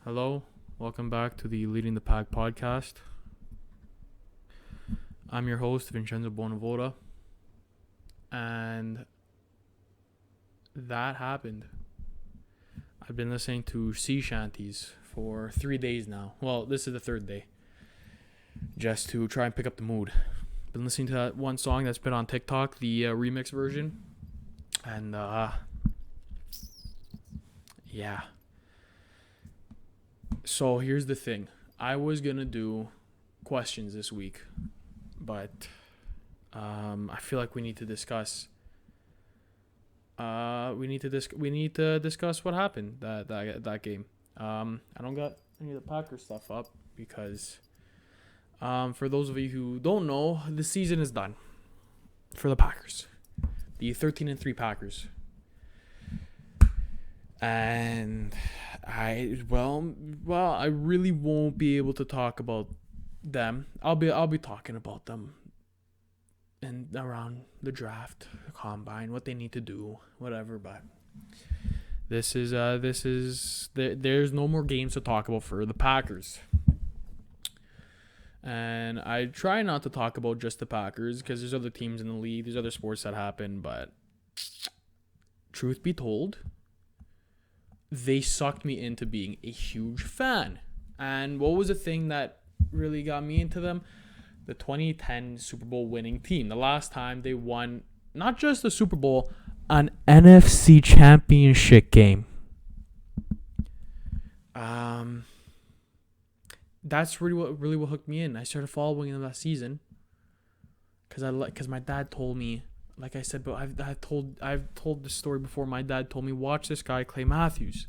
Hello, welcome back to the Leading the Pack podcast. I'm your host, Vincenzo Bonavoda, and that happened. I've been listening to sea shanties for 3 days now. Well, this is the third day, just to try and pick up the mood. Been listening to that one song that's been on TikTok, the remix version, and yeah. So here's the thing. I was gonna do questions this week, but I feel like we need to discuss. We need to discuss what happened that game. I don't got any of the Packers stuff up because for those of you who don't know, the season is done for the Packers, the 13-3 Packers, and I really won't be able to talk about them. I'll be talking about them and around the draft, the combine, what they need to do, whatever. But there's no more games to talk about for the Packers. And I try not to talk about just the Packers because there's other teams in the league, there's other sports that happen. But truth be told, they sucked me into being a huge fan. And what was the thing that really got me into them? The 2010 Super Bowl winning team. The last time they won not just the Super Bowl, an NFC championship game. That's really what hooked me in. I started following them that season because my dad told me. Like I said, but I've told this story before. My dad told me, watch this guy, Clay Matthews.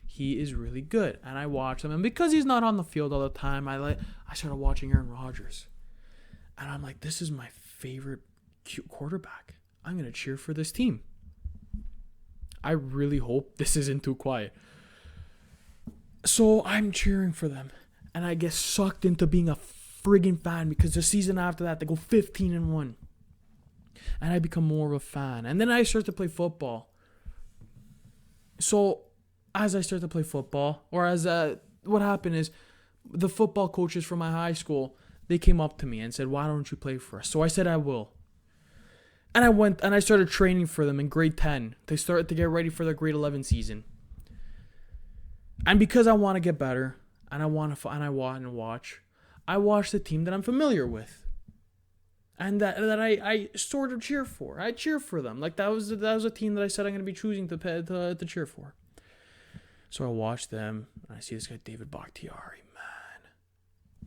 He is really good. And I watched him. And because he's not on the field all the time, I started watching Aaron Rodgers. And I'm like, this is my favorite quarterback. I'm going to cheer for this team. I really hope this isn't too quiet. So I'm cheering for them. And I get sucked into being a friggin' fan because the season after that, they go 15-1. And I become more of a fan. And then I start to play football. So as I start to play football, or as what happened is the football coaches from my high school, they came up to me and said, why don't you play for us? So I said I will. And I went and I started training for them in grade 10. They started to get ready for their grade 11 season. And because I want to get better, and I want to watch, I watch the team that I'm familiar with. And that I sort of cheer for. I cheer for them. Like that was a team that I said I'm going to be choosing to cheer for. So I watch them, and I see this guy, David Bakhtiari. Man,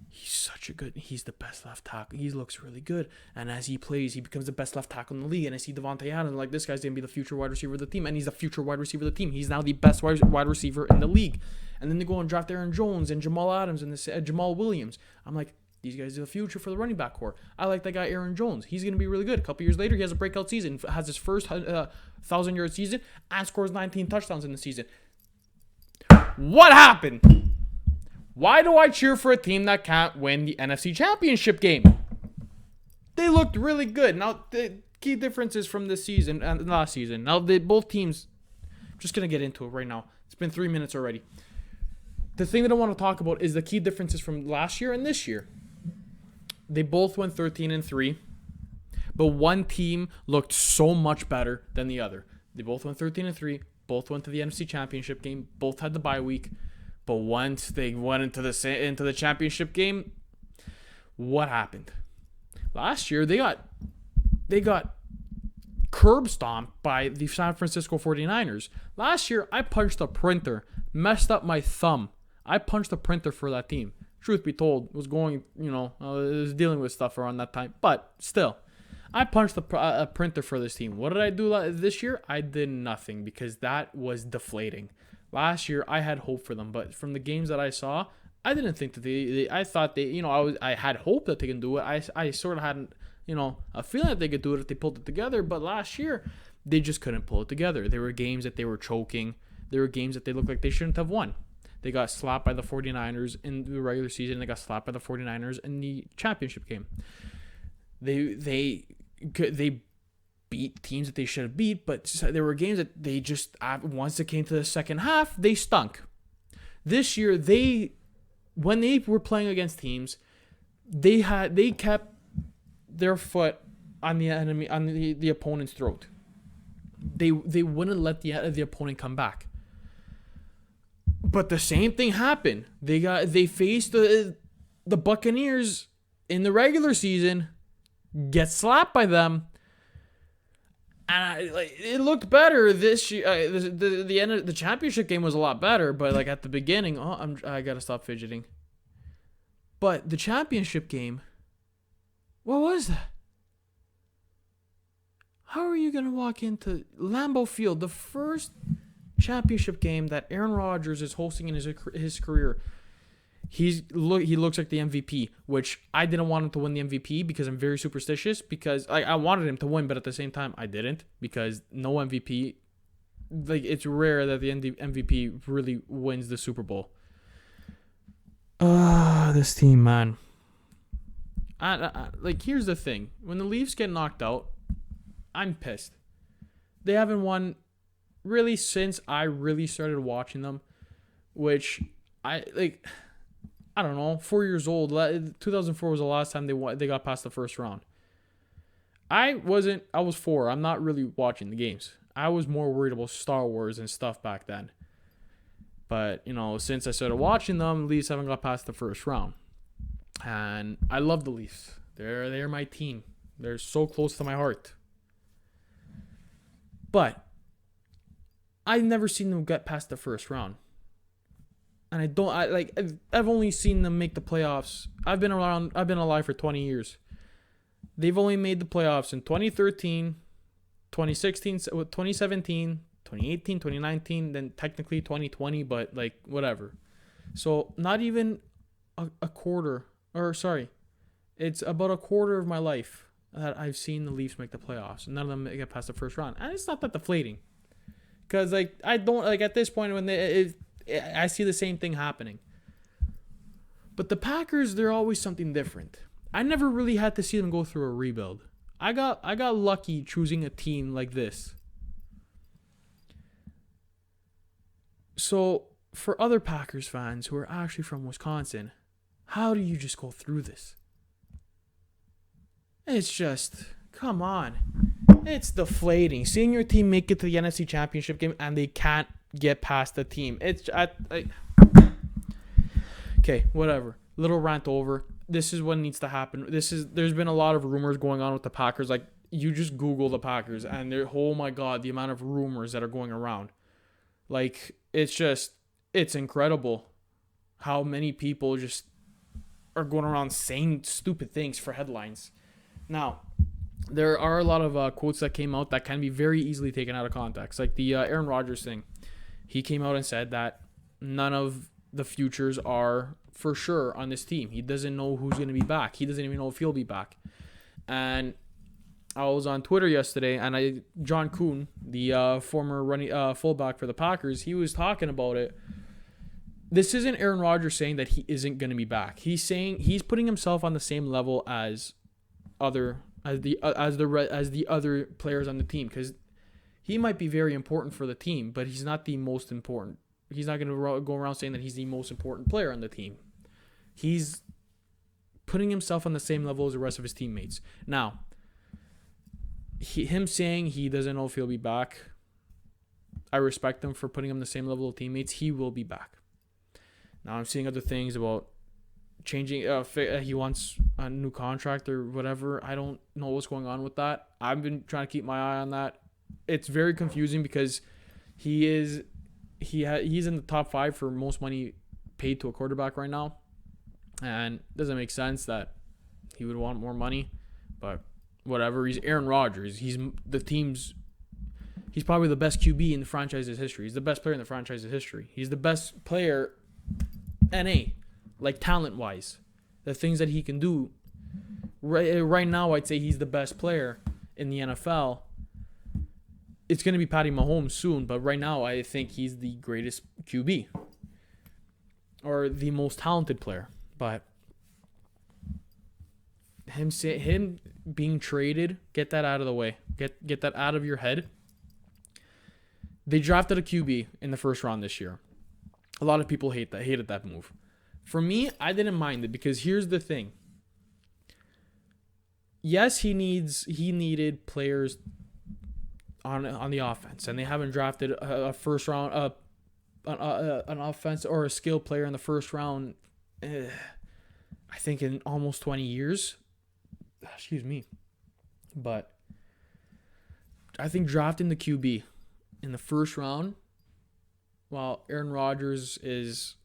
he's the best left tackle. He looks really good. And as he plays, he becomes the best left tackle in the league. And I see Devontae Adams, like this guy's going to be the future wide receiver of the team. And he's the future wide receiver of the team. He's now the best wide receiver in the league. And then they go and draft Aaron Jones and Jamal Adams and Jamal Williams. I'm like, these guys are the future for the running back core. I like that guy, Aaron Jones. He's going to be really good. A couple years later, he has a breakout season, has his first 1,000-yard season, and scores 19 touchdowns in the season. What happened? Why do I cheer for a team that can't win the NFC Championship game? They looked really good. Now, the key differences from this season and last season. Now, both teams, I'm just going to get into it right now. It's been 3 minutes already. The thing that I want to talk about is the key differences from last year and this year. They both went 13-3, but one team looked so much better than the other. They both went 13-3, both went to the NFC Championship game, both had the bye week, but once they went into the championship game, what happened? Last year they got curb stomped by the San Francisco 49ers. Last year I punched a printer, messed up my thumb. I punched a printer for that team. Truth be told, was going, I was dealing with stuff around that time. But still, I punched a printer for this team. What did I do this year? I did nothing because that was deflating. Last year, I had hope for them. But from the games that I saw, I didn't think that I thought they, I had hope that they can do it. I sort of hadn't, a feeling that they could do it if they pulled it together. But last year, they just couldn't pull it together. There were games that they were choking. There were games that they looked like they shouldn't have won. They got slapped by the 49ers in the regular season. They got slapped by the 49ers in the championship game. They beat teams that they should have beat, but there were games that they just, once it came to the second half, they stunk. This year, when they were playing against teams, they kept their foot on the opponent's throat. They wouldn't let the opponent come back. But the same thing happened. They faced the Buccaneers in the regular season, get slapped by them, and it looked better this year. The end of the championship game was a lot better, but like at the beginning, I gotta stop fidgeting. But the championship game, what was that? How are you gonna walk into Lambeau Field, the first championship game that Aaron Rodgers is hosting in his career? He looks like the MVP, which I didn't want him to win the MVP because I'm very superstitious, because I wanted him to win, but at the same time I didn't, because no MVP, like, it's rare that the MVP really wins the Super Bowl. This team, man. Like, here's the thing. When the Leafs get knocked out, I'm pissed. They haven't won really since I really started watching them, which I don't know, 4 years old. 2004 was the last time they got past the first round. I was 4. I'm not really watching the games. I was more worried about Star Wars and stuff back then. But, since I started watching them, the Leafs haven't got past the first round. And I love the Leafs. They're my team. They're so close to my heart. But I've never seen them get past the first round. And I've only seen them make the playoffs. I've been alive for 20 years. They've only made the playoffs in 2013, 2016, 2017, 2018, 2019, then technically 2020, but whatever. So not even a quarter, it's about a quarter of my life that I've seen the Leafs make the playoffs. None of them get past the first round. And it's not that deflating. Because I don't, at this point when I see the same thing happening. But the Packers, they're always something different. I never really had to see them go through a rebuild. I got lucky choosing a team like this. So, for other Packers fans who are actually from Wisconsin, how do you just go through this? It's just, come on. It's deflating. Seeing your team make it to the NFC Championship game and they can't get past the team. Okay, whatever. Little rant over. This is what needs to happen. There's been a lot of rumors going on with the Packers. You just Google the Packers and oh my God, the amount of rumors that are going around. It's incredible how many people just are going around saying stupid things for headlines. Now, there are a lot of quotes that came out that can be very easily taken out of context. Like the Aaron Rodgers thing. He came out and said that none of the futures are for sure on this team. He doesn't know who's going to be back. He doesn't even know if he'll be back. And I was on Twitter yesterday, and John Kuhn, the former running fullback for the Packers, he was talking about it. This isn't Aaron Rodgers saying that he isn't going to be back. He's saying he's putting himself on the same level as the other players on the team, because he might be very important for the team, but he's not the most important. He's not going to go around saying that he's the most important player on the team. He's putting himself on the same level as the rest of his teammates. Now, him saying he doesn't know if he'll be back, I respect him for putting him on the same level of teammates. He will be back. Now, I'm seeing other things about changing. He wants a new contract or whatever. I don't know what's going on with that. I've been trying to keep my eye on that. It's very confusing because he's in the top 5 for most money paid to a quarterback right now, and it doesn't make sense that he would want more money, but whatever. He's Aaron Rodgers. He's probably the best QB in the franchise's history. He's the best player in the franchise's history. He's the best player NA, talent-wise. The things that he can do. Right now, I'd say he's the best player in the NFL. It's going to be Patty Mahomes soon, but right now I think he's the greatest QB. Or the most talented player. But him being traded, get that out of the way. Get that out of your head. They drafted a QB in the first round this year. A lot of people hated that move. For me, I didn't mind it because here's the thing. Yes, he needed players on the offense, and they haven't drafted a first round an offense or a skilled player in the first round. I think in almost 20 years. Excuse me, but I think drafting the QB in the first round, while Aaron Rodgers is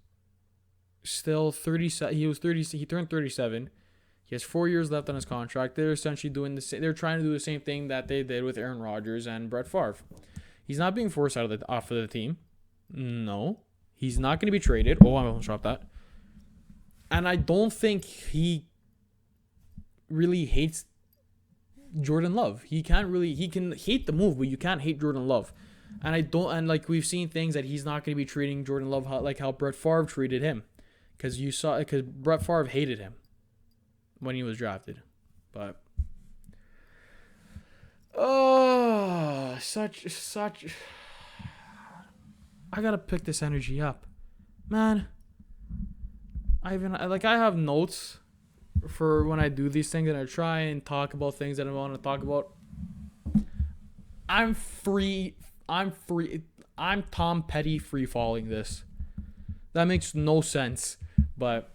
still 37, he turned 37. He has 4 years left on his contract. They're essentially doing the same. They're trying to do the same thing that they did with Aaron Rodgers and Brett Favre. He's not being forced off of the team. No, he's not going to be traded. Oh, I almost dropped that. And I don't think he really hates Jordan Love. He can hate the move, but you can't hate Jordan Love. And like we've seen things that he's not going to be treating Jordan Love like how Brett Favre treated him, because Brett Favre hated him when he was drafted. But such I gotta pick this energy up, man. I have notes for when I do these things, and I try and talk about things that I want to talk about. I'm free. I'm Tom Petty free falling this. That makes no sense, but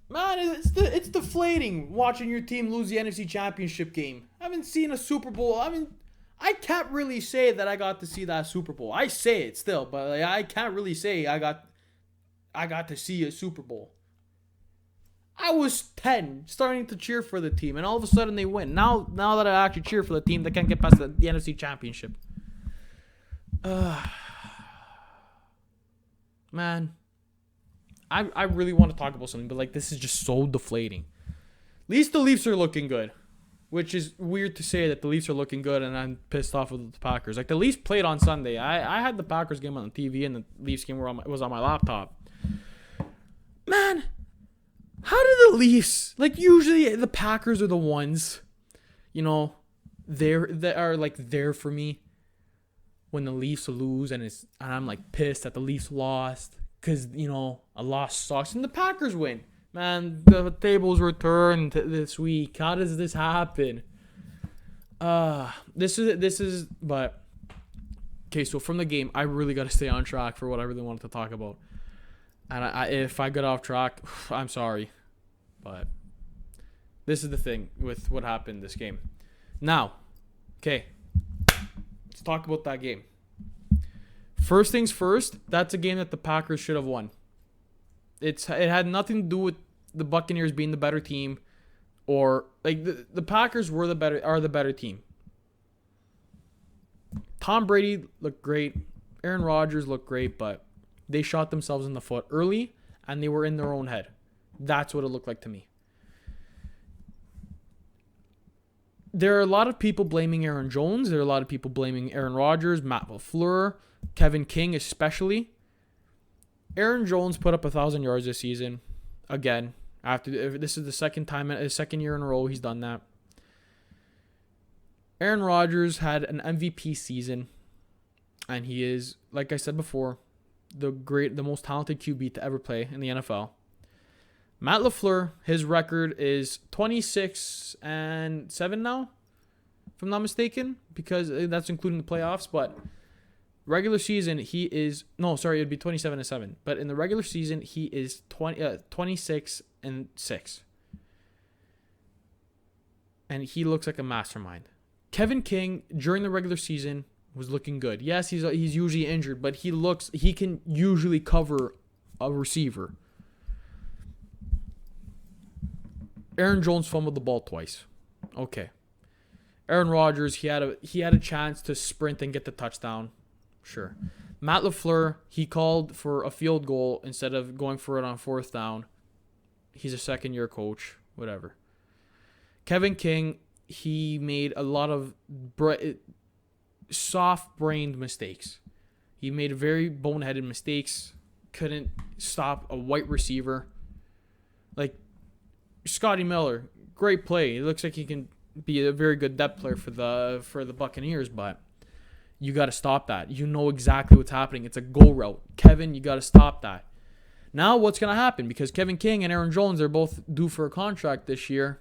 man, it's deflating watching your team lose the NFC Championship game. I haven't seen a Super Bowl. I can't really say that I got to see that Super Bowl. I say it still, but I can't really say I got to see a Super Bowl. I was 10, starting to cheer for the team, and all of a sudden they win. Now that I actually cheer for the team, they can't get past the NFC Championship. Man, I really want to talk about something, but this is just so deflating. At least the Leafs are looking good, which is weird to say that the Leafs are looking good, and I'm pissed off with the Packers. The Leafs played on Sunday. I had the Packers game on the TV, and the Leafs game was on my laptop. Man, how do the Leafs, usually the Packers are the ones, they are there for me when the Leafs lose, and I'm pissed that the Leafs lost because, a loss sucks, and the Packers win. Man, the tables were turned this week. How does this happen? This is but okay, so from the game, I really got to stay on track for what I really wanted to talk about. And if I get off track, I'm sorry. But this is the thing with what happened this game. Now, okay, let's talk about that game. First things first, that's a game that the Packers should have won. It had nothing to do with the Buccaneers being the better team, or the Packers are the better team. Tom Brady looked great. Aaron Rodgers looked great, but they shot themselves in the foot early, and they were in their own head. That's what it looked like to me. There are a lot of people blaming Aaron Jones. There are a lot of people blaming Aaron Rodgers, Matt LaFleur, Kevin King especially. Aaron Jones put up 1,000 yards this season. Again, this is the second year in a row he's done that. Aaron Rodgers had an MVP season, and he is, like I said before, the most talented QB to ever play in the NFL. Matt LaFleur, his record is 26-7 now, if I'm not mistaken, because that's including the playoffs. But regular season, it'd be 27-7. But in the regular season, he is 26-6, and he looks like a mastermind. Kevin King during the regular season was looking good. Yes, he's usually injured, but he can usually cover a receiver. Aaron Jones fumbled the ball twice. Okay. Aaron Rodgers, he had a chance to sprint and get the touchdown. Sure. Matt LaFleur, he called for a field goal instead of going for it on fourth down. He's a second-year coach. Whatever. Kevin King, he made a lot of soft-brained mistakes. He made very boneheaded mistakes. Couldn't stop a white receiver. Scotty Miller, great play. It looks like he can be a very good depth player for the Buccaneers, but You got to stop that. You know exactly what's happening. It's a go route. Kevin, you got to stop that. Now what's going to happen? Because Kevin King and Aaron Jones, they're both due for a contract this year.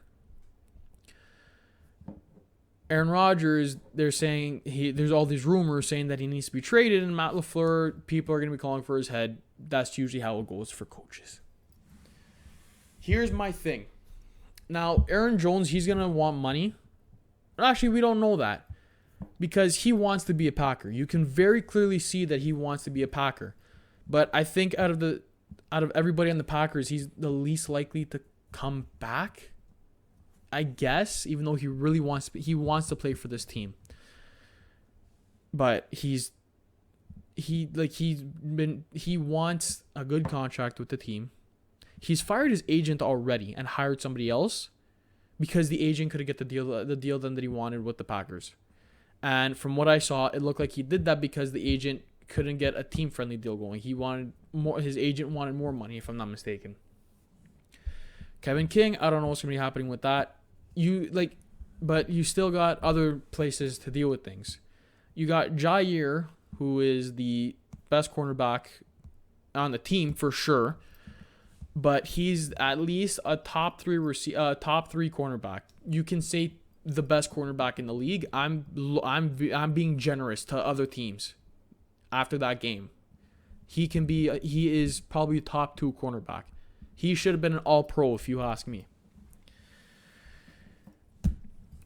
Aaron Rodgers, they're saying there's all these rumors saying that he needs to be traded, and Matt LaFleur, people are going to be calling for his head. That's usually how it goes for coaches. Here's my thing. Now, Aaron Jones, he's going to want money. Actually, we don't know that because he wants to be a Packer. You can very clearly see that he wants to be a Packer. But I think out of everybody on the Packers, he's the least likely to come back, I guess, even though he really wants to play for this team. But he wants a good contract with the team. He's fired his agent already and hired somebody else because the agent couldn't get the deal done that he wanted with the Packers. And from what I saw, it looked like he did that because the agent couldn't get a team-friendly deal going. He wanted more. His agent wanted more money, if I'm not mistaken. Kevin King, I don't know what's going to be happening with that. But you still got other places to deal with things. You got Jair, who is the best cornerback on the team for sure, but he's at least a top three cornerback. You can say the best cornerback in the league. I'm being generous to other teams. After that game, he is probably a top 2 cornerback. He should have been an all-pro if you ask me.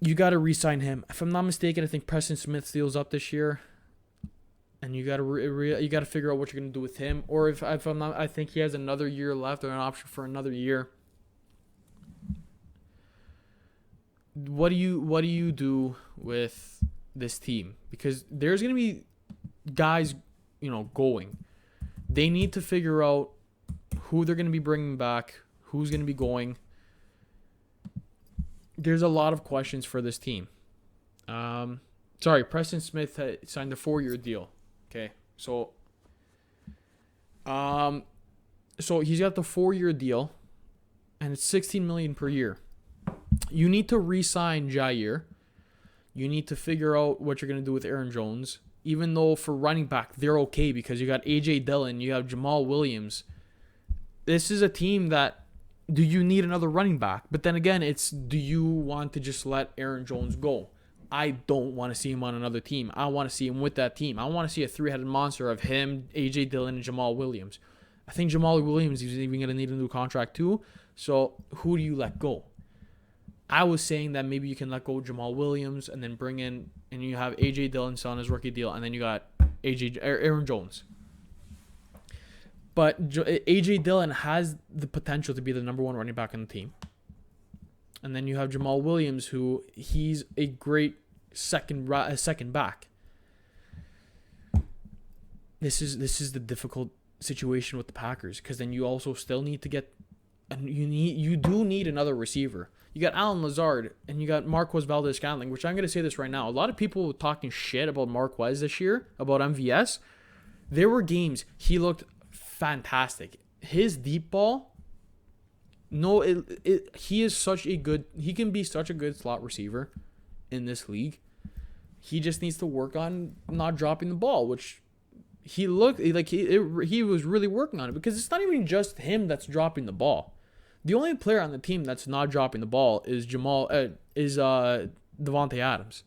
You got to re-sign him. If I'm not mistaken, I think Preston Smith deals up this year, and you got to figure out what you're going to do with him. Or if I'm not, I think he has another year left or an option for another year. What do you do with this team? Because there's going to be guys, going. They need to figure out who they're going to be bringing back, who's going to be going. There's a lot of questions for this team. Preston Smith signed a 4-year deal. Okay, so he's got the 4-year deal, and it's $16 million per year. You need to re-sign Jair. You need to figure out what you're going to do with Aaron Jones. Even though for running back, they're okay because you got A.J. Dillon, you have Jamal Williams. This is a team that, do you need another running back? But then again, do you want to just let Aaron Jones go? I don't want to see him on another team. I want to see him with that team. I want to see a 3-headed monster of him, A.J. Dillon, and Jamal Williams. I think Jamal Williams is even going to need a new contract too. So who do you let go? I was saying that maybe you can let go of Jamal Williams and then bring in, and you have A.J. Dillon on his rookie deal, and then you got Aaron Jones. But A.J. Dillon has the potential to be the number 1 running back on the team. And then you have Jamal Williams, who he's a great second back. This is the difficult situation with the Packers, because then you also still need to get, and you do need another receiver. You got Alan Lazard, and you got Marquez Valdez-Scantling, which I'm going to say this right now. A lot of people were talking shit about Marquez this year, about MVS. There were games he looked fantastic. His deep ball, he can be such a good slot receiver in this league. He just needs to work on not dropping the ball, which he looked like he was really working on it, because it's not even just him that's dropping the ball. The only player on the team that's not dropping the ball is Davante Adams.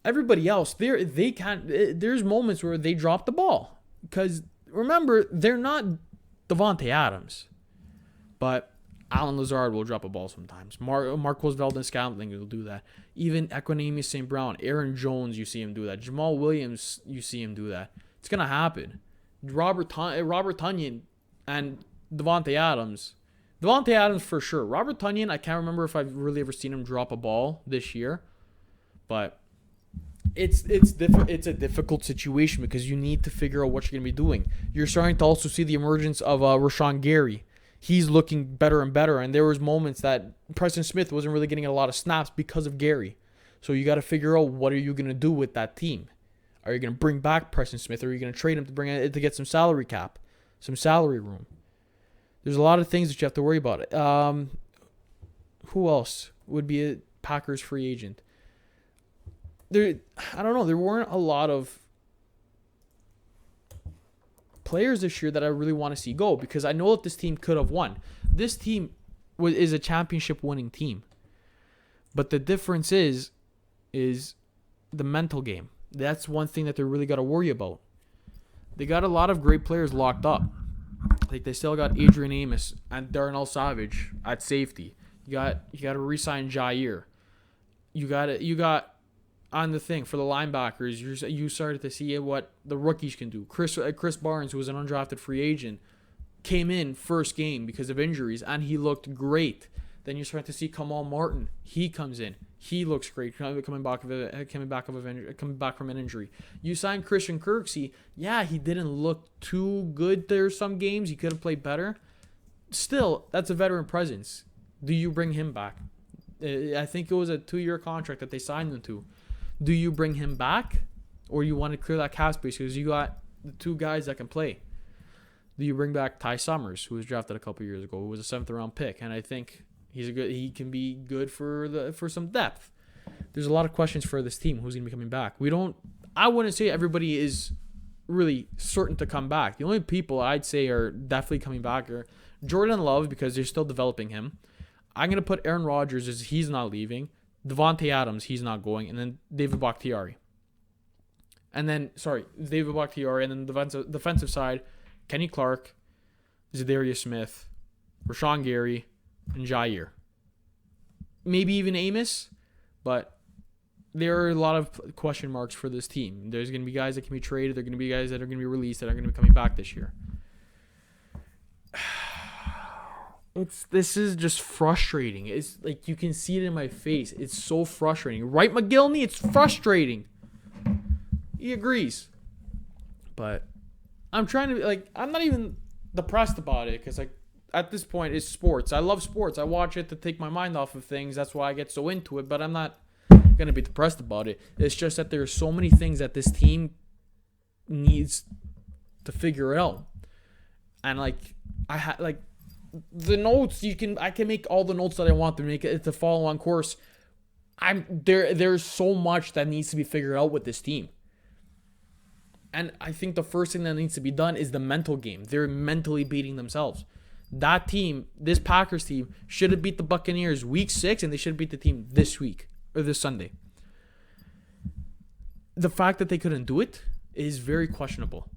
Everybody else, there's moments where they drop the ball, because remember, they're not Davante Adams, but Alan Lazard will drop a ball sometimes. Marquez Valdez-Scantling will do that. Even Equanimeous St. Brown, Aaron Jones, you see him do that. Jamal Williams, you see him do that. It's gonna happen. Robert Tonyan and Davante Adams for sure. Robert Tonyan, I can't remember if I've really ever seen him drop a ball this year, but it's a difficult situation because you need to figure out what you're going to be doing. You're starting to also see the emergence of Rashawn Gary. He's looking better and better, and there was moments that Preston Smith wasn't really getting a lot of snaps because of Gary. So you got to figure out, what are you going to do with that team? Are you going to bring back Preston Smith, or are you going to trade him to get some salary cap, some salary room? There's a lot of things that you have to worry about. Who else would be a Packers free agent? I don't know, there weren't a lot of players this year that I really want to see go, because I know that this team could have won. This team is a championship winning team. But the difference is the mental game. That's one thing that they really got to worry about. They got a lot of great players locked up. Like, they still got Adrian Amos and Darnell Savage at safety. You got to re-sign Jair. You got on the thing for the linebackers. You started to see what the rookies can do. Chris Barnes, who was an undrafted free agent, came in first game because of injuries, and he looked great. Then you start to see Kamal Martin. He comes in. He looks great coming back from an injury. You signed Christian Kirksey. Yeah, he didn't look too good there some games. He could have played better. Still, that's a veteran presence. Do you bring him back? I think it was a 2-year contract that they signed him to. Do you bring him back, or you want to clear that cap space because you got the 2 guys that can play? Do you bring back Ty Summers, who was drafted a couple years ago, who was a 7th round pick, and I think he can be good for some depth. There's a lot of questions for this team. Who's going to be coming back? I wouldn't say everybody is really certain to come back. The only people I'd say are definitely coming back are Jordan Love, because they're still developing him. I'm going to put Aaron Rodgers as he's not leaving. Devontae Adams, he's not going. And then David Bakhtiari. And then the defensive side, Kenny Clark, Zadarius Smith, Rashawn Gary, and Jair. Maybe even Amos, but there are a lot of question marks for this team. There's going to be guys that can be traded. There are going to be guys that are going to be released that are going to be coming back this year. This is just frustrating. It's like you can see it in my face. It's so frustrating. Right, McGillney? It's frustrating. He agrees. But I'm trying to, I'm not even depressed about it, because, at this point, it's sports. I love sports. I watch it to take my mind off of things. That's why I get so into it. But I'm not going to be depressed about it. It's just that there are so many things that this team needs to figure out. And, the notes, I can make all the notes that I want to make it to follow on course. There's so much that needs to be figured out with this team. And I think the first thing that needs to be done is the mental game. They're mentally beating themselves. That team, this Packers team, should have beat the Buccaneers week 6, and they should have beat the team this week, or this Sunday. The fact that they couldn't do it is very questionable.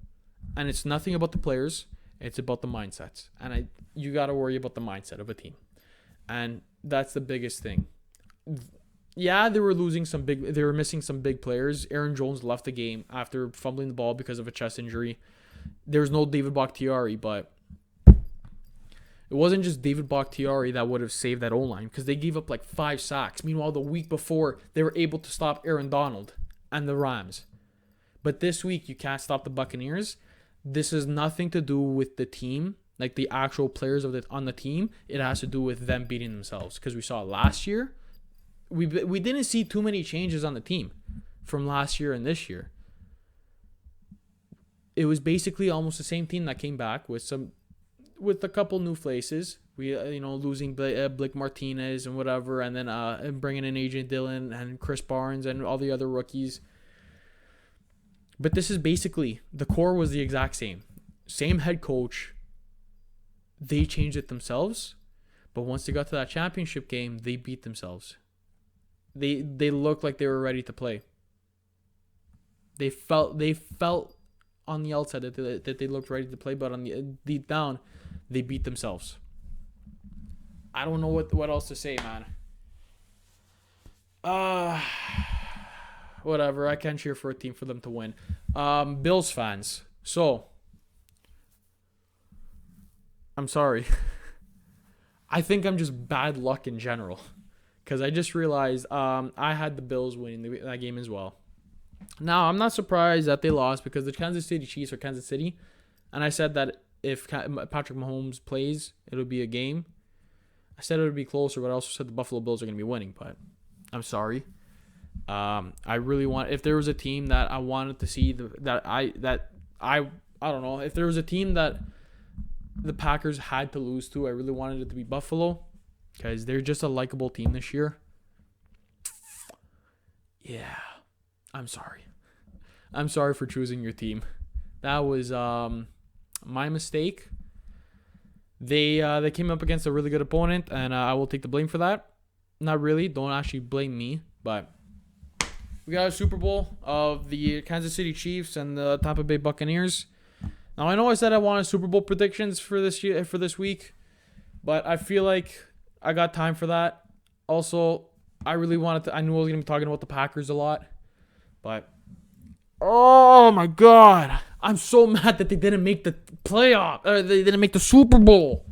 And it's nothing about the players. It's about the mindsets. And you got to worry about the mindset of a team. And that's the biggest thing. Yeah, they were missing some big players. Aaron Jones left the game after fumbling the ball because of a chest injury. There was no David Bakhtiari, but it wasn't just David Bakhtiari that would have saved that O-line, because they gave up 5 sacks. Meanwhile, the week before, they were able to stop Aaron Donald and the Rams. But this week, you can't stop the Buccaneers. This has nothing to do with the team, the actual players on the team. It has to do with them beating themselves, because we saw last year. We didn't see too many changes on the team from last year and this year. It was basically almost the same team that came back with a couple new faces. We losing Blake Martinez and whatever, and then and bringing in AJ Dillon and Chris Barnes and all the other rookies. But this is basically, the core was the exact same. Same head coach. They changed it themselves. But once they got to that championship game, they beat themselves. They looked like they were ready to play. They felt on the outside that they looked ready to play, but on the deep down, they beat themselves. I don't know what else to say, man. Whatever. I can't cheer for a team for them to win. Bills fans. So, I'm sorry. I think I'm just bad luck in general, because I just realized I had the Bills winning that game as well. Now, I'm not surprised that they lost, because the Kansas City Chiefs are Kansas City, and I said that if Patrick Mahomes plays, it'll be a game. I said it would be closer, but I also said the Buffalo Bills are going to be winning, but I'm sorry. I really want, if there was a team that I wanted to see I don't know, if there was a team that the Packers had to lose to, I really wanted it to be Buffalo, because they're just a likable team this year. Yeah. I'm sorry. I'm sorry for choosing your team. That was my mistake. They came up against a really good opponent, and I will take the blame for that. Not really. Don't actually blame me, but we got a Super Bowl of the Kansas City Chiefs and the Tampa Bay Buccaneers. Now, I know I said I wanted Super Bowl predictions for this week, but I feel like I got time for that. Also, I knew I was going to be talking about the Packers a lot, but oh my God, I'm so mad that they didn't make the playoff. They didn't make the Super Bowl.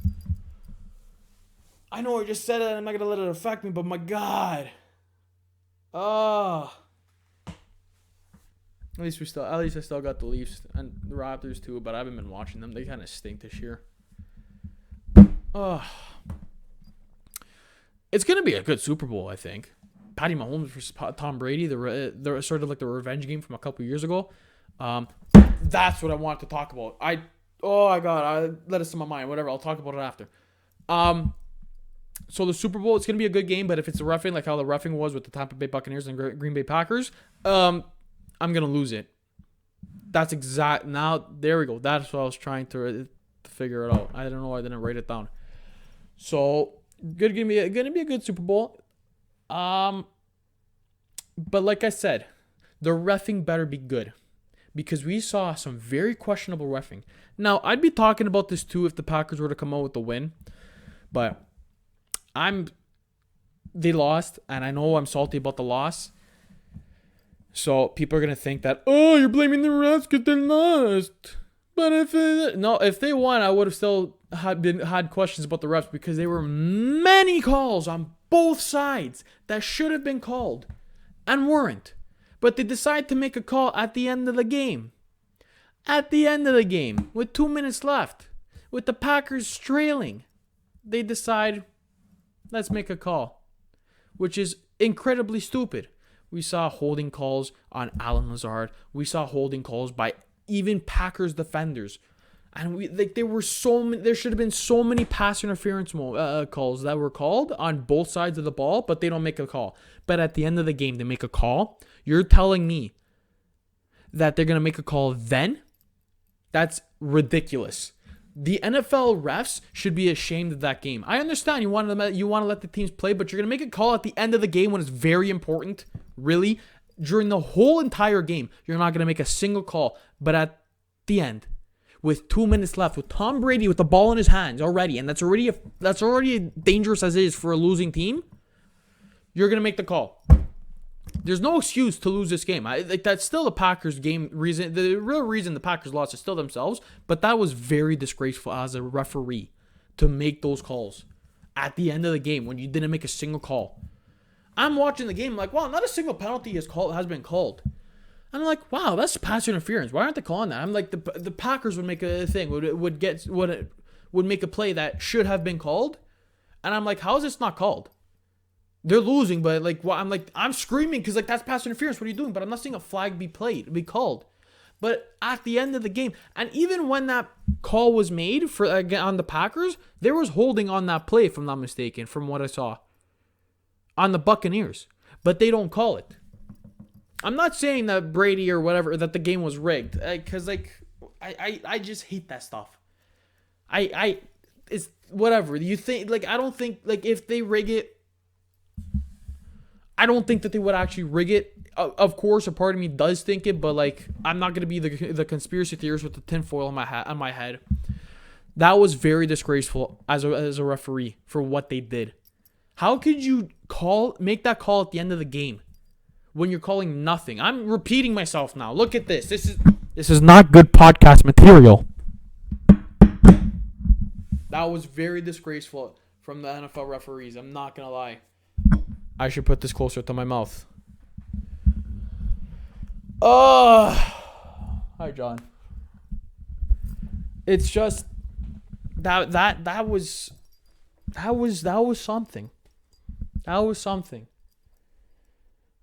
I know I just said it and I'm not going to let it affect me, but my God. At least I still got the Leafs and the Raptors too, but I haven't been watching them. They kind of stink this year. It's going to be a good Super Bowl, I think. Patty Mahomes versus Tom Brady, the sort of like the revenge game from a couple years ago. That's what I wanted to talk about. I let it to my mind. Whatever, I'll talk about it after. So the Super Bowl, it's gonna be a good game, but if it's the roughing, like how the roughing was with the Tampa Bay Buccaneers and Green Bay Packers, I'm gonna lose it. That's exact. Now there we go. That's what I was trying to figure it out. I don't know why I didn't write it down. So gonna be a good Super Bowl. But like I said, the reffing better be good, because we saw some very questionable reffing. Now, I'd be talking about this too if the Packers were to come out with the win, but they lost, and I know I'm salty about the loss. So people are gonna think that, oh, you're blaming the refs because they lost. But if they won, I would have still had questions about the refs, because there were many calls on both sides that should have been called and weren't. But they decide to make a call at the end of the game. At the end of the game, with 2 minutes left, with the Packers trailing, they decide, let's make a call, which is incredibly stupid. We saw holding calls on Alan Lazard. We saw holding calls by even Packers defenders. And there should have been so many pass interference calls that were called on both sides of the ball, but they don't make a call. But at the end of the game, they make a call. You're telling me that they're going to make a call then? That's ridiculous. The NFL refs should be ashamed of that game. I understand you want to let the teams play, but you're going to make a call at the end of the game when it's very important. Really? During the whole entire game, you're not going to make a single call. But at the end, with 2 minutes left, with Tom Brady with the ball in his hands already, and that's already dangerous as it is for a losing team, you're going to make the call. There's no excuse to lose this game. That's still the Packers' game reason. The real reason the Packers lost is still themselves, but that was very disgraceful as a referee to make those calls at the end of the game when you didn't make a single call. I'm watching the game like, wow, not a single penalty has been called. And I'm like, wow, that's pass interference. Why aren't they calling that? I'm like, the Packers would make a thing, would make a play that should have been called, and I'm like, how is this not called? They're losing, but I'm screaming because that's pass interference. What are you doing? But I'm not seeing a flag be called. But at the end of the game, and even when that call was made on the Packers, there was holding on that play, if I'm not mistaken, from what I saw, on the Buccaneers. But they don't call it. I'm not saying that Brady or whatever, that the game was rigged, because I just hate that stuff. It's whatever you think. I don't think if they rig it. I don't think that they would actually rig it. Of course, a part of me does think it, but I'm not gonna be the conspiracy theorist with the tinfoil on my head. That was very disgraceful as a referee for what they did. How could you make that call at the end of the game when you're calling nothing? I'm repeating myself now. Look at this. This is not good podcast material. That was very disgraceful from the NFL referees. I'm not gonna lie. I should put this closer to my mouth. Hi, John. It's just that was something. That was something.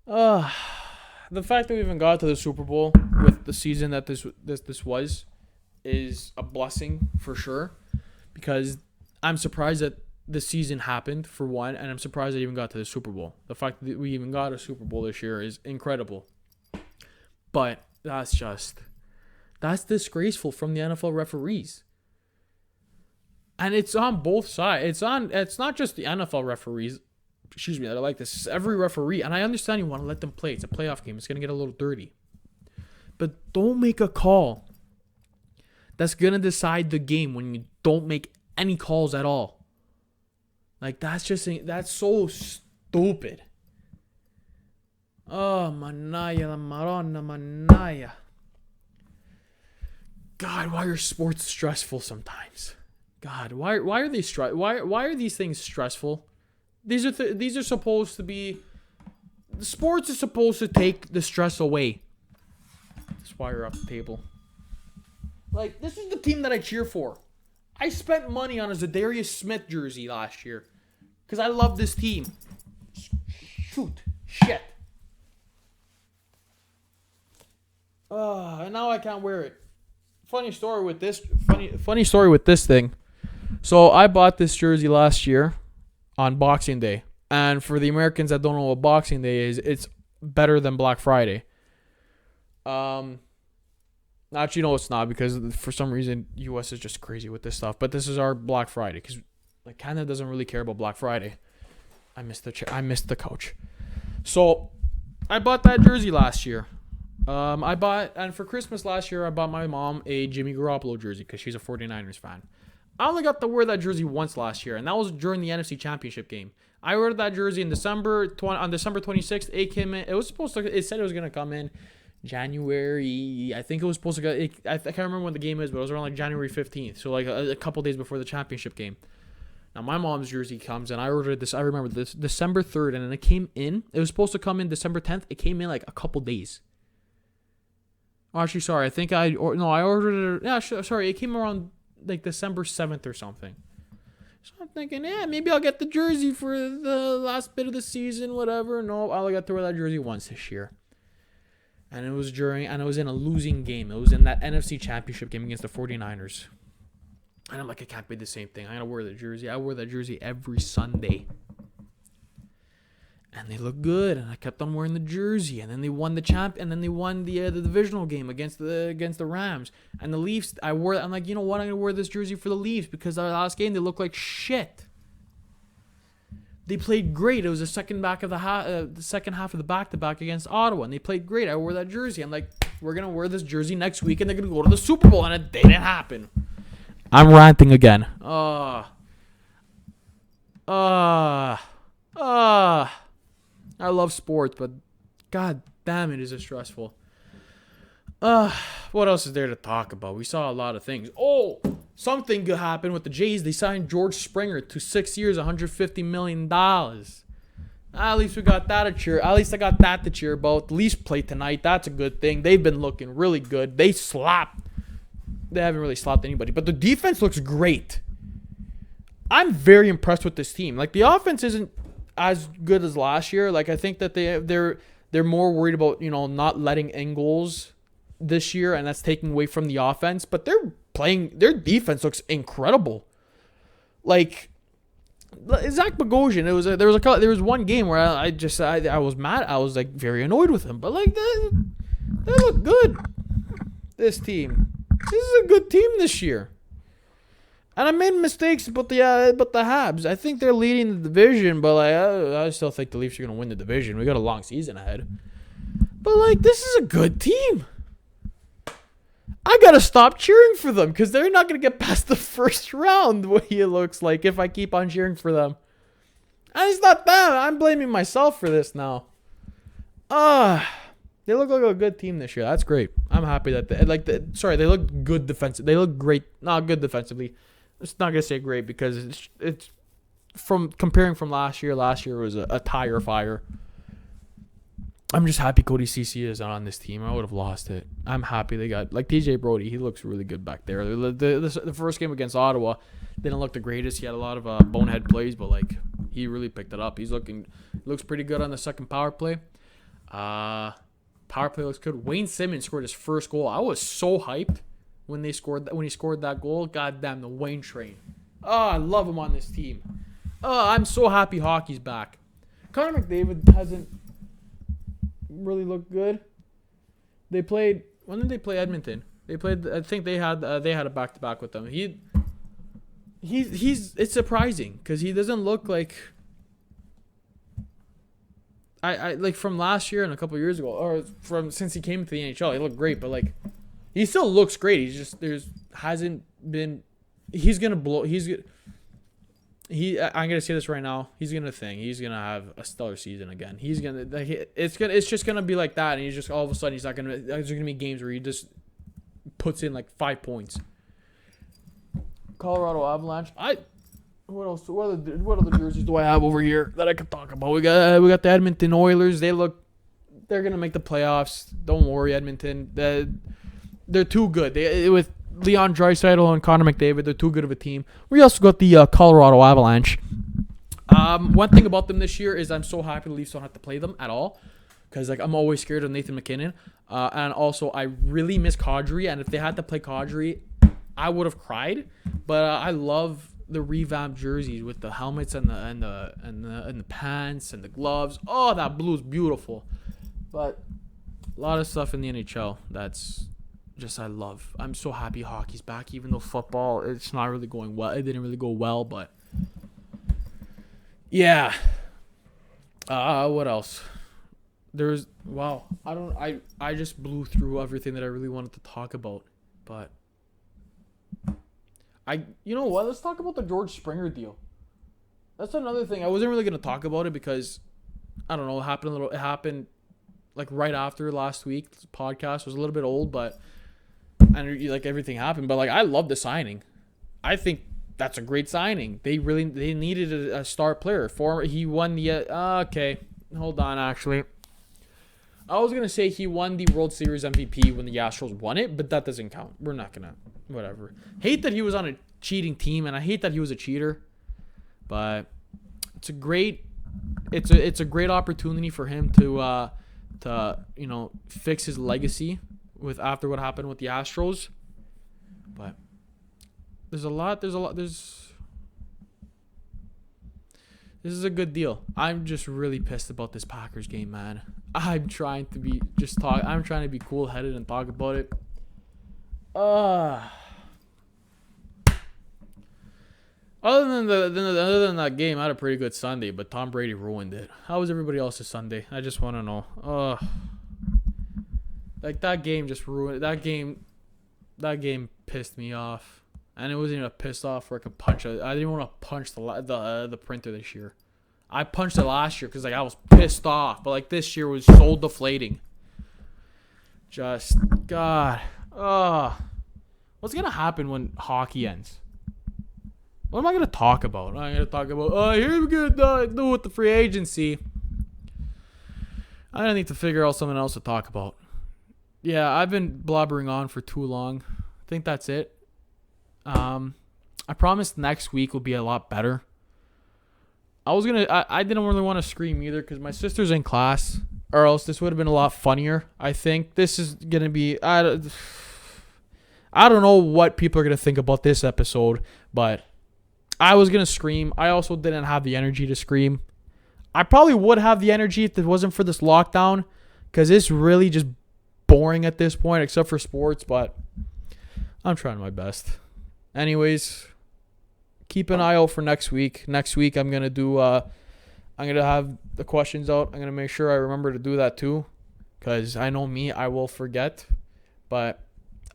The fact that we even got to the Super Bowl with the season that this was is a blessing for sure, because I'm surprised that the season happened, for one, and I'm surprised I even got to the Super Bowl. The fact that we even got a Super Bowl this year is incredible. But that's disgraceful from the NFL referees. And it's on both sides. It's not just the NFL referees, excuse me, that are like this. It's every referee. And I understand you want to let them play. It's a playoff game. It's going to get a little dirty. But don't make a call that's going to decide the game when you don't make any calls at all. Like, that's so stupid. Oh, Manaya, la Marona, Manaya. God, why are sports stressful sometimes? God, why are they why are these things stressful? These are supposed to be. Sports is supposed to take the stress away. Just wire up the table. Like, this is the team that I cheer for. I spent money on a Zadarius Smith jersey last year because I love this team. Shit. And now I can't wear it. Funny story with this thing. So I bought this jersey last year on Boxing Day. And for the Americans that don't know what Boxing Day is, it's better than Black Friday. Actually, no, it's not, because for some reason US is just crazy with this stuff. But this is our Black Friday because like Canada doesn't really care about Black Friday. I missed the couch. So I bought that jersey last year. And for Christmas last year, I bought my mom a Jimmy Garoppolo jersey because she's a 49ers fan. I only got to wear that jersey once last year, and that was during the NFC Championship game. I ordered that jersey in December 26th. It came in. It said it was gonna come in January. I think it was supposed to go. I can't remember when the game is, but it was around like January 15th. So like a couple days before the championship game. Now my mom's jersey comes, and I ordered this. I remember this December 3rd, and then it came in. It was supposed to come in December 10th. It came in like a couple days. Oh, actually, sorry. I ordered it. Yeah, sorry. It came around like December 7th or something. So I'm thinking, maybe I'll get the jersey for the last bit of the season, whatever. No, I only got to wear that jersey once this year. And it was in a losing game. It was in that NFC Championship game against the 49ers. And I'm like, it can't be the same thing. I gotta wear the jersey. I wear that jersey every Sunday. And they look good, and I kept on wearing the jersey. And then they won the the divisional game against the Rams and the Leafs. I'm like, you know what? I'm gonna wear this jersey for the Leafs because our last game they looked like shit. They played great. It was the second half of the back-to-back against Ottawa, and they played great. I wore that jersey. I'm like, we're gonna wear this jersey next week, and they're gonna go to the Super Bowl, and it didn't happen. I'm ranting again. I love sports, but god damn it, is it stressful. What else is there to talk about? We saw a lot of things. Oh, something good happened with the Jays. They signed George Springer to 6 years, $150 million. At least we got that to cheer. At least I got that to cheer about. The Leafs play tonight. That's a good thing. They've been looking really good. They haven't really slapped anybody, but the defense looks great. I'm very impressed with this team. Like, the offense isn't as good as last year. Like, I think that they're more worried about, not letting in goals this year, and that's taking away from the offense. But their defense looks incredible. Like, Zach Bogosian, there was one game where I was mad. I was like very annoyed with him, but like they look good. This is a good team this year. And I made mistakes about the Habs. I think they're leading the division, but like I still think the Leafs are gonna win the division. We got a long season ahead. But like, this is a good team. I gotta stop cheering for them because they're not gonna get past the first round. The way it looks like if I keep on cheering for them. And it's not them. I'm blaming myself for this now. They look like a good team this year. That's great. I'm happy that they look good defensive. They look great. Not good defensively. It's not gonna say great because it's from comparing from last year. Last year was a tire fire. I'm just happy Cody Ceci is on this team. I would have lost it. I'm happy they got like TJ Brody. He looks really good back there. The first game against Ottawa didn't look the greatest. He had a lot of bonehead plays, but like he really picked it up. Looks pretty good on the second power play. Power play looks good. Wayne Simmons scored his first goal. I was so hyped when he scored that goal. God damn, the Wayne train. I love him on this team. I'm so happy hockey's back. Connor McDavid hasn't really looked good, They played. When did they play Edmonton? They played. I think they had a back to back with them. He's. It's surprising because he doesn't look like. I like from last year and a couple years ago, or from since he came to the NHL, he looked great. But like, he still looks great. He's just hasn't been. He's gonna blow. I'm gonna say this right now. He's gonna have a stellar season again. It's just gonna be like that, and he's just all of a sudden he's not gonna. There's gonna be games where he just puts in like 5 points. Colorado Avalanche. What else? What other jerseys do I have over here that I can talk about? We got the Edmonton Oilers. They're gonna make the playoffs. Don't worry, Edmonton. They're too good. With Leon Draisaitl and Connor McDavid, they're too good of a team. We also got the Colorado Avalanche. One thing about them this year is I'm so happy the Leafs don't have to play them at all, because like I'm always scared of Nathan McKinnon. And also I really miss Kadri, and if they had to play Kadri, I would have cried. But I love the revamped jerseys with the helmets and the pants and the gloves. Oh, that blue is beautiful. But a lot of stuff in the NHL that's just I love. I'm so happy hockey's back, even though football it's not really going well. It didn't really go well, but yeah. What else? I just blew through everything that I really wanted to talk about, but you know what? Let's talk about the George Springer deal. That's another thing. I wasn't really gonna talk about it because I don't know. It happened like right after last week's podcast. It was a little bit old, but like everything happened. But like I love the signing. I think that's a great signing. They needed a star player. He won the okay. Hold on, actually. I was gonna say he won the World Series MVP when the Astros won it, but that doesn't count. We're not gonna whatever. Hate that he was on a cheating team, and I hate that he was a cheater. But it's a great opportunity for him to fix his legacy after what happened with the Astros. But this is a good deal. I'm just really pissed about this Packers game, man. I'm trying to be cool-headed and talk about it. Other than that game, I had a pretty good Sunday, but Tom Brady ruined it. How was everybody else's Sunday? I just want to know. Like that game just ruined that game. That game pissed me off. And it wasn't even a pissed off where I could punch it. I didn't want to punch the printer this year. I punched it last year because like I was pissed off. But like this year was so deflating. Just God. What's gonna happen when hockey ends? What am I gonna talk about? I'm gonna talk about here we gonna do with the free agency. I need to figure out something else to talk about. Yeah, I've been blabbering on for too long. I think that's it. I promise next week will be a lot better. I didn't really want to scream either because my sister's in class, or else this would have been a lot funnier. I think this is gonna be. I don't know what people are gonna think about this episode, but I was gonna scream. I also didn't have the energy to scream. I probably would have the energy if it wasn't for this lockdown, because it's really just boring at this point, except for sports. But I'm trying my best. Anyways, keep an eye out for next week. Next week I'm gonna have the questions out. I'm gonna make sure I remember to do that too, because I know me, I will forget. But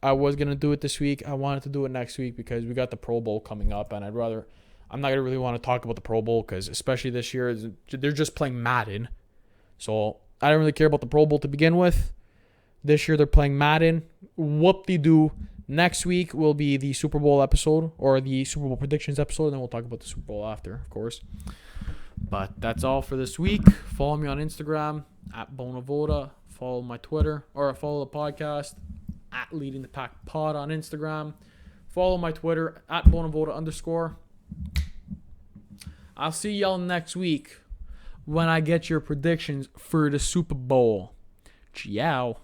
I was gonna do it this week. I wanted to do it next week because we got the Pro Bowl coming up, and I'm not gonna really want to talk about the Pro Bowl because especially this year they're just playing Madden, so I don't really care about the Pro Bowl to begin with. This year they're playing Madden. Whoop-de-doo. Next week will be the Super Bowl episode, or the Super Bowl predictions episode, and then we'll talk about the Super Bowl after, of course. But that's all for this week. Follow me on Instagram, @Bonavoda. Follow my Twitter, or follow the podcast, @LeadingThePackPod on Instagram. Follow my Twitter, @Bonavoda_. I'll see y'all next week when I get your predictions for the Super Bowl. Ciao.